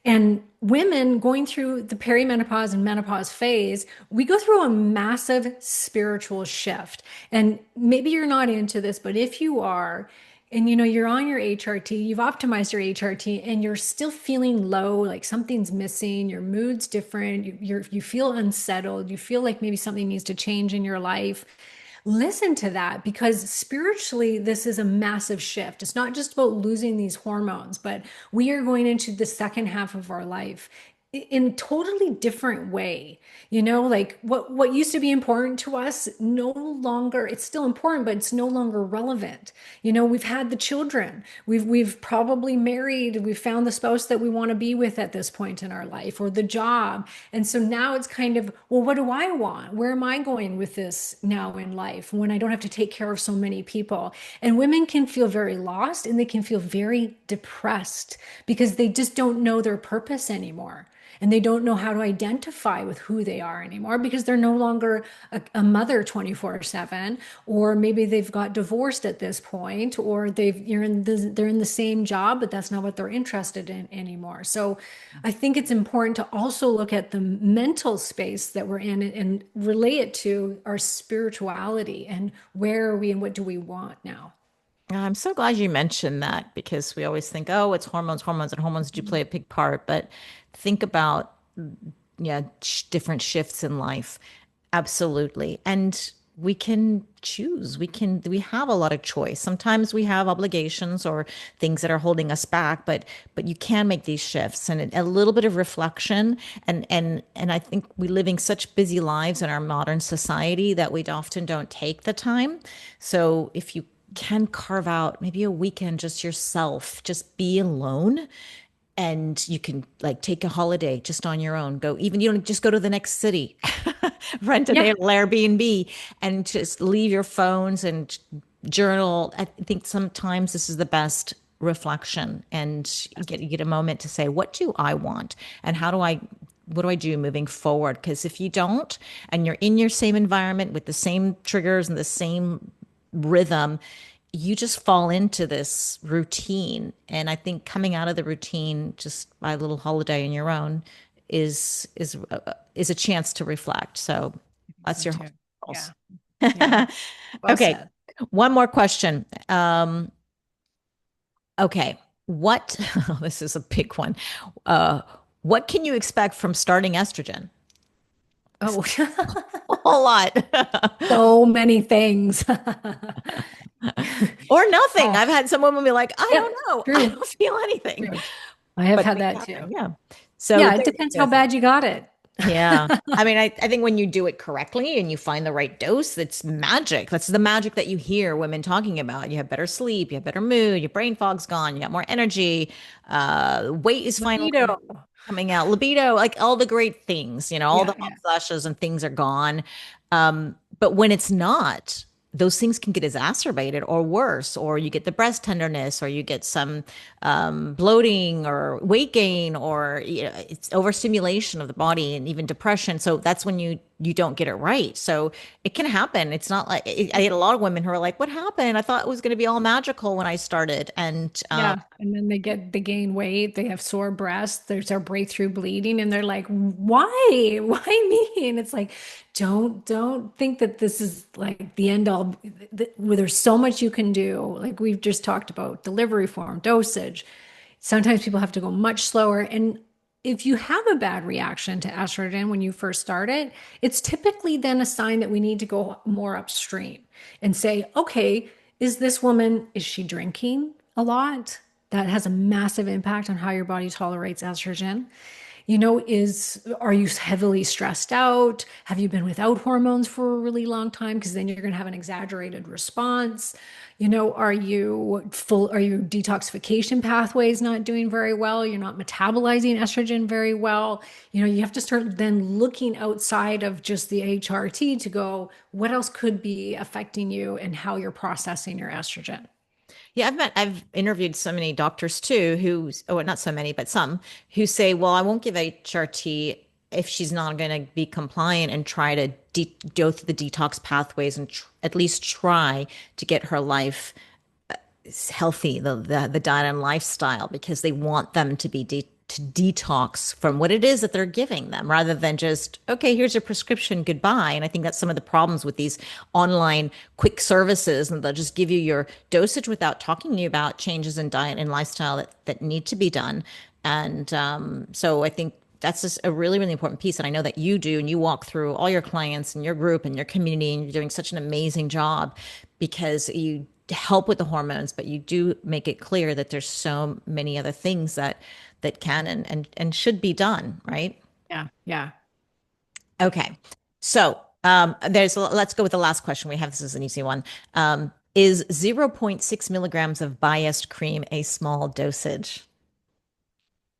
And women going through the perimenopause and menopause phase, we go through a massive spiritual shift. And maybe you're not into this, but if you are, and you're on your HRT, you've optimized your HRT, and you're still feeling low, like something's missing, your mood's different, you feel unsettled, you feel like maybe something needs to change in your life. Listen to that because spiritually, this is a massive shift. It's not just about losing these hormones, but we are going into the second half of our life in a totally different way. Like what used to be important to us no longer, it's still important, but it's no longer relevant. We've had the children, we've probably married, we've found the spouse that we want to be with at this point in our life, or the job. And so now it's kind of, well, what do I want? Where am I going with this now in life when I don't have to take care of so many people? And women can feel very lost and they can feel very depressed because they just don't know their purpose anymore. And they don't know how to identify with who they are anymore because they're no longer a mother 24/7, or maybe they've got divorced at this point, or they're in the same job, but that's not what they're interested in anymore. So I think it's important to also look at the mental space that we're in and relate it to our spirituality and where are we and what do we want now. I'm so glad you mentioned that because we always think, oh, it's hormones, hormones, and hormones do play a big part. But think about yeah, different shifts in life. Absolutely. And we can choose. We have a lot of choice. Sometimes we have obligations or things that are holding us back, but you can make these shifts and a little bit of reflection. And I think we living such busy lives in our modern society that we often don't take the time. So if you can carve out maybe a weekend just yourself, just be alone, and you can like take a holiday just on your own, go, even you don't just go to the next city, rent an Yeah. Airbnb and just leave your phones and journal. I think sometimes this is the best reflection, and you get a moment to say, what do I want and what do I do moving forward? Because if you don't, and you're in your same environment with the same triggers and the same rhythm, you just fall into this routine. And I think coming out of the routine just by a little holiday on your own is a chance to reflect. So that's So your too. Yeah. pulse. Yeah. Well Okay, said. one more question. Okay, what this is a big one. Uh, what can you expect from starting estrogen? Oh, A whole lot. so many things. Or nothing. Oh, I've had some women be like, I yeah, don't know. I true, don't feel anything. true. I have But had things that happen. too. Yeah. So Yeah, it depends how there's bad you got it. yeah. I mean, I think when you do it correctly and you find the right dose, it's magic. That's the magic that you hear women talking about. You have better sleep, you have better mood, your brain fog's gone, you got more energy, weight is finally Libido. coming out, libido, like all the great things, all the Yeah, hot yeah. flashes and things are gone. But when it's not, those things can get exacerbated or worse, or you get the breast tenderness, or you get some bloating or weight gain, or it's overstimulation of the body and even depression. So that's when you don't get it right. So it can happen. It's not like I had a lot of women who are like, "What happened? I thought it was going to be all magical when I started." And Yeah. And then they gain weight, they have sore breasts, there's a breakthrough bleeding, and they're like, why? Why me? And it's like, don't think that this is like the end all where there's so much you can do. Like we've just talked about delivery form, dosage. Sometimes people have to go much slower. And if you have a bad reaction to estrogen when you first start it, it's typically then a sign that we need to go more upstream and say, okay, is this woman, is she drinking a lot? That has a massive impact on how your body tolerates estrogen. Are you heavily stressed out? Have you been without hormones for a really long time? Because then you're going to have an exaggerated response. Are your detoxification pathways not doing very well? You're not metabolizing estrogen very well. You have to start then looking outside of just the HRT to go, what else could be affecting you and how you're processing your estrogen? yeah, I've interviewed so many doctors too who, oh, not so many, but some who say, well, I won't give HRT if she's not going to be compliant and try to go through the detox pathways and at least try to get her life healthy, the diet and lifestyle, because they want them to be to detox from what it is that they're giving them rather than just, okay, here's your prescription, goodbye. And I think that's some of the problems with these online quick services, and they'll just give you your dosage without talking to you about changes in diet and lifestyle that need to be done. And so I think that's just a really, really important piece. And I know that you do, and you walk through all your clients and your group and your community, and you're doing such an amazing job because you help with the hormones, but you do make it clear that there's so many other things that can and should be done, right? Yeah, yeah. Okay. So let's go with the last question we have. This is an easy one. Is zero point 0.6 milligrams of Bi-est cream a small dosage?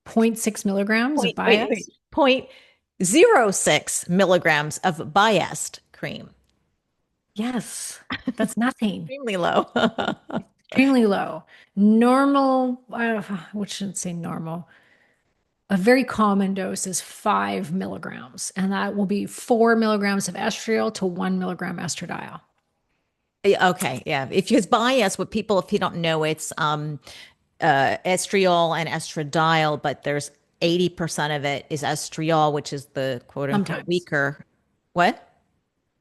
0.6 milligrams of Wait. bias. 0.06 milligrams of Bi-est cream. Yes, that's nothing. Extremely low. Extremely low. Normal, which shouldn't say normal. A very common dose is 5 milligrams, and that will be 4 milligrams of estriol to 1 milligram estradiol. Yeah, okay, yeah. If it's Bi-est, what people, if you don't know, it's estriol and estradiol, but there's 80% of it is estriol, which is the quote unquote Sometimes. weaker. What?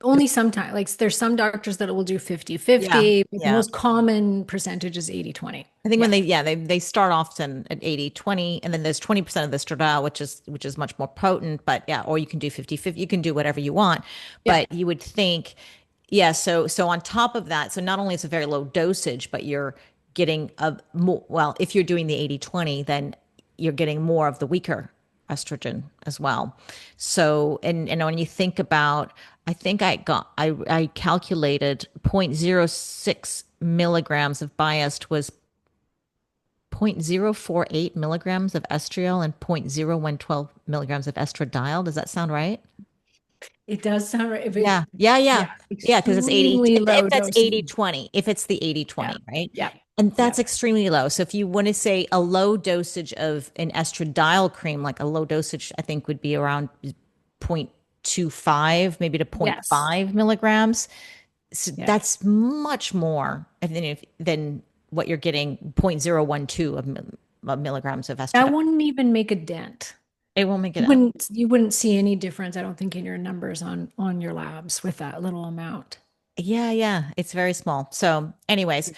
Only sometimes, like there's some doctors that will do Yeah. 50-50, but the Yeah. most common percentage is 80-20. I think when Yeah. they start often at 80-20, and then there's 20% of the estradiol, which is much more potent, but yeah, or you can do 50-50, you can do whatever you want. Yeah. But you would think, yeah, so on top of that, so not only it's a very low dosage, but you're getting a more, well, if you're doing the 80-20, then you're getting more of the weaker estrogen as well. So, and when you think about, I think I calculated 0.06 milligrams of Bi-est was 0.048 milligrams of estriol and 0.0112 milligrams of estradiol. Does that sound right? It does sound right. If Yeah. it, Yeah. Yeah. yeah, Yeah. Because it's 80, extremely if low that's 80 dosage. 20, if it's the 80 Yeah. 20, right? Yeah. And Yeah. that's extremely low. So if you want to say a low dosage of an estradiol cream, like a low dosage, I think would be around 0.25, maybe to zero point Yes. 0.5 milligrams. So Yeah. that's much more than what you're getting 0.012 of milligrams of That estradiol. wouldn't even make a dent. It won't make it You up. wouldn't see any difference, I don't think, in your numbers on your labs with that little amount. Yeah, yeah, it's very small. So, anyways,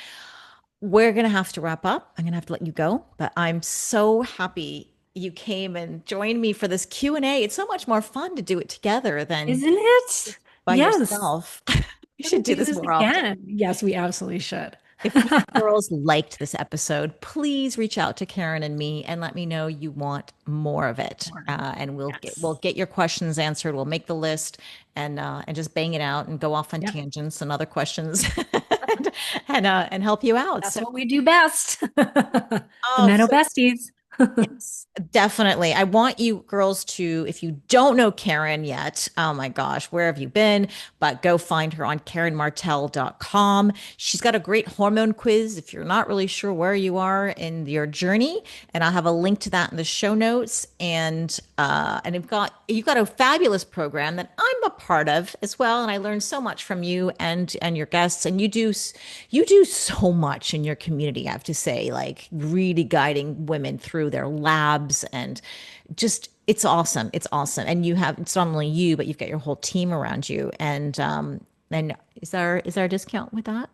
we're gonna have to wrap up. I'm gonna have to let you go, but I'm so happy you came and joined me for this Q&A. It's so much more fun to do it together than Isn't it? by Yes. yourself. You We're gonna should do do this this more often. again. Yes, we absolutely should. If you girls liked this episode, please reach out to Karen and me and let me know you want more of it. And we'll Yes. get your questions answered. We'll make the list and just bang it out and go off on Yep. tangents and other questions and help you out. That's So, what we do best. The oh, Meno so Besties. yes, definitely. I want you girls to, if you don't know Karen yet, oh my gosh, where have you been? But go find her on KarenMartel.com. She's got a great hormone quiz if you're not really sure where you are in your journey. And I'll have a link to that in the show notes. And you've got a fabulous program that I'm a part of as well. And I learned so much from you and your guests. And you do so much in your community, I have to say, like really guiding women through their labs and just it's awesome. It's awesome. And it's not only you, but you've got your whole team around you. And is there a discount with that?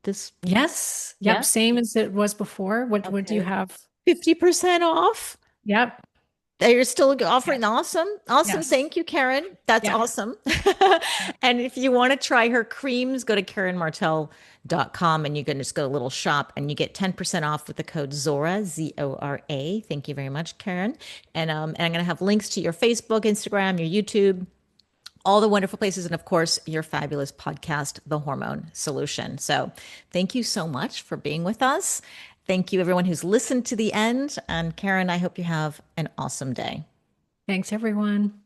This Yes. Yeah. Yep. Same as it was before. What do you Okay. have? 50% off. Yep. You're still offering. Yes. Awesome. Awesome. Yes. Thank you, Karen. That's Yep. awesome. Yep. And if you want to try her creams, go to KarenMartel.com and you can just go to a little shop and you get 10% off with the code ZORA, ZORA. Thank you very much, Karen. And I'm going to have links to your Facebook, Instagram, your YouTube, all the wonderful places, and of course, your fabulous podcast, The Hormone Solution. So thank you so much for being with us. Thank you, everyone who's listened to the end. And Karen, I hope you have an awesome day. Thanks, everyone.